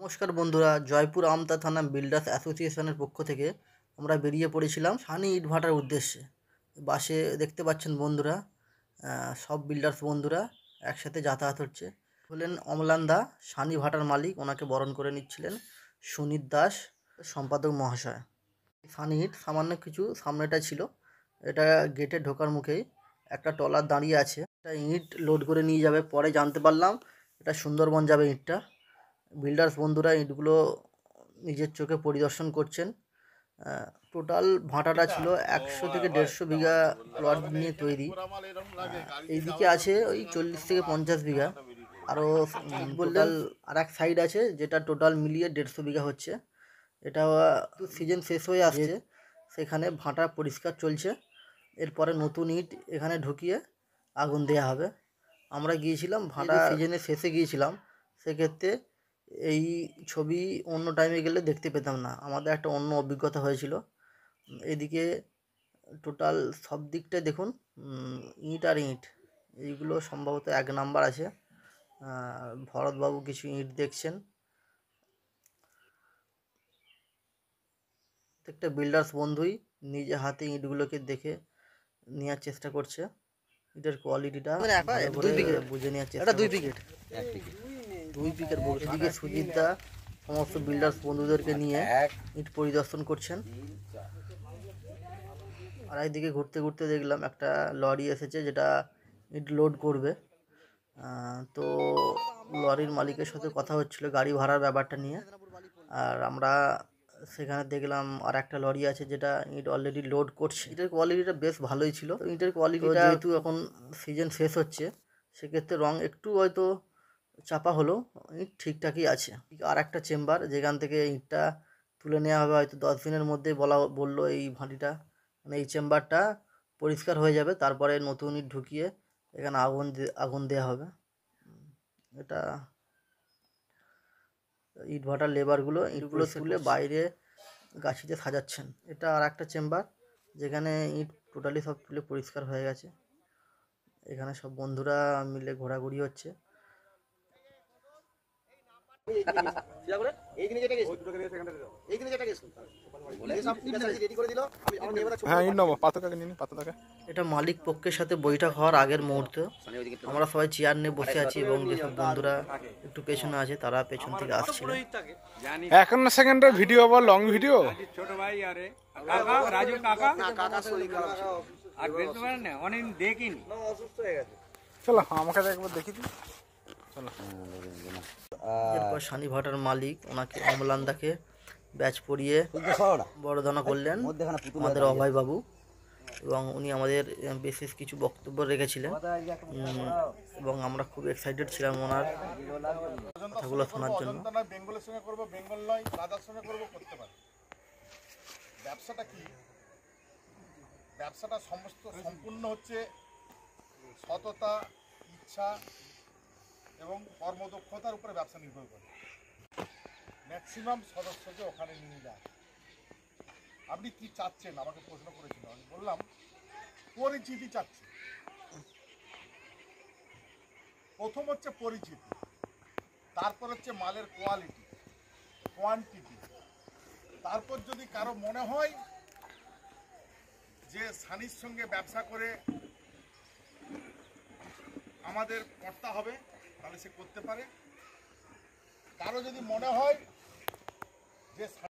নমস্কার বন্ধুরা, জয়পুর আমতা থানা বিল্ডার্স অ্যাসোসিয়েশনের পক্ষ থেকে আমরা বেরিয়ে পড়েছিলাম সানি ইটভাটার উদ্দেশ্যে। বাসে দেখতে পাচ্ছেন বন্ধুরা, সব বিল্ডার্স বন্ধুরা একসাথে যাতায়াত হচ্ছে। হলেন অমলান দা, সানি ভাটার মালিক, ওনাকে বরণ করে নিচ্ছিলেন সুনীত দাস, সম্পাদক মহাশয়। সানি ইট সামান্য কিছু সামনেটা ছিল, এটা গেটে ঢোকার মুখেই একটা ট্রলার দাঁড়িয়ে আছে, এটা ইট লোড করে নিয়ে যাবে। পরে জানতে পারলাম এটা সুন্দরবন যাবে ইটটা। বিল্ডার্স বন্ধুরা ইটগুলো নিজের চোখে পরিদর্শন করছেন। টোটাল ভাটাটা ছিল 100 থেকে 150 বিঘা প্লট নিয়ে তৈরি। এইদিকে আছে ওই 40 থেকে 50 বিঘা। আরও বললেন আর এক সাইড আছে যেটা টোটাল মিলিয়ে 150 বিঘা হচ্ছে। এটা সিজন শেষ হয়ে আসছে, সেখানে ভাটা পরিষ্কার চলছে। এরপরে নতুন ইট এখানে ঢুকিয়ে আগুন দেওয়া হবে। আমরা গিয়েছিলাম ভাটা সিজনের শেষে গিয়েছিলাম, সেক্ষেত্রে এই ছবি অন্য টাইমে গেলে দেখতে পেতাম না, আমাদের একটা অন্য অভিজ্ঞতা হয়েছিল। এদিকে টোটাল সব দিকটাই দেখুন, ইট আর ইট, এইগুলো সম্ভবত 1 নাম্বার আছে। ভরতবাবু কিছু ইট দেখছেন। প্রত্যেকটা বিল্ডার্স বন্ধুই নিজে হাতে ইটগুলোকে দেখে নেওয়ার চেষ্টা করছে। ইটের কোয়ালিটিটা বুঝে নেওয়ার চেষ্টা। 2 পিকেট এদিকে সুজিত দা সমস্ত বিল্ডার্স বন্ধুদেরকে নিয়ে ইট পরিদর্শন করছেন। আর একদিকে ঘুরতে ঘুরতে দেখলাম একটা লরি এসেছে যেটা ইট লোড করবে। তো লরির মালিকের সাথে কথা হচ্ছিল গাড়ি ভাড়ার ব্যাপারটা নিয়ে। আর আমরা সেখানে দেখলাম আর একটা লরি আছে যেটা ইট অলরেডি লোড করছে। ইটের কোয়ালিটিটা বেশ ভালোই ছিল। ইটের কোয়ালিটিটা যেহেতু এখন সিজন শেষ হচ্ছে, সেক্ষেত্রে রং একটু হয়তো চাপা হলো, ইট ঠিকঠাকই আছে। আর একটা চেম্বার যেখান থেকে ইটটা তুলে নেওয়া হবে হয়তো 10 দিনের মধ্যে বললো এই ভাটিটা, মানে এই চেম্বারটা পরিষ্কার হয়ে যাবে, তারপরে নতুন ইট ঢুকিয়ে এখানে আগুন দেওয়া হবে। এটা ইট ভাটার লেবারগুলো ইটগুলো তুলে বাইরে গাছিতে সাজাচ্ছেন। এটা আর একটা চেম্বার যেখানে ইট টোটালি সব তুলে পরিষ্কার হয়ে গেছে। এখানে সব বন্ধুরা মিলে ঘোরাঘুরি হচ্ছে। এটা মালিক পক্ষের সাথে বৈঠক হওয়ার আগের মুহূর্ত। আমরা সবাই চেয়ার নিয়ে বসে আছি এবং যেসব বন্ধুরা একটু পেছনে আছে তারা পেছন থেকে আসছিলেন। 51 সেকেন্ডের ভিডিও বা লং ভিডিও। ছোট ভাই আরে কাকা রাজু কাকা আর বলতে পারেন না অনেক দেখিনি অসুস্থ হয়ে গেছে। চলো আমাকে একবার দেখি দিই। চলো। এরপর সানি ভাটার মালিক ওনাকে অমলানদাকে ব্যাচ পরিয়ে বড়দানা করলেন আমাদের অভয় বাবু, এবং উনি আমাদের বিশেষ কিছু বক্তব্য রেখেছিলেন এবং আমরা খুব এক্সাইটেড ছিলাম ওনার কথাগুলো শোনার জন্য। বেঙ্গলের সঙ্গে করবো, বেঙ্গল নয় রাজার সঙ্গে করবো, করতে পারি। ব্যবসাটা কি? ব্যবসাটা সম্পূর্ণ হচ্ছে সততা, ইচ্ছা এবং কর্মদক্ষতার উপরে ব্যবসা নির্ভর করে। ম্যাক্সিমাম সদস্যকে ওখানে নিয়ে যায়। আপনি কি চাচ্ছেন আমাকে প্রশ্ন করেছিল, আমি বললাম পরিচিতি চাচ্ছি। প্রথম হচ্ছে পরিচিতি, তারপর হচ্ছে মালের কোয়ালিটি, কোয়ান্টিটি। তারপর যদি কারো মনে হয় যে সানির সঙ্গে ব্যবসা করে আমাদের কর্তা হবে, তাহলে সে করতে পারে। কারো যদি মনে হয় যে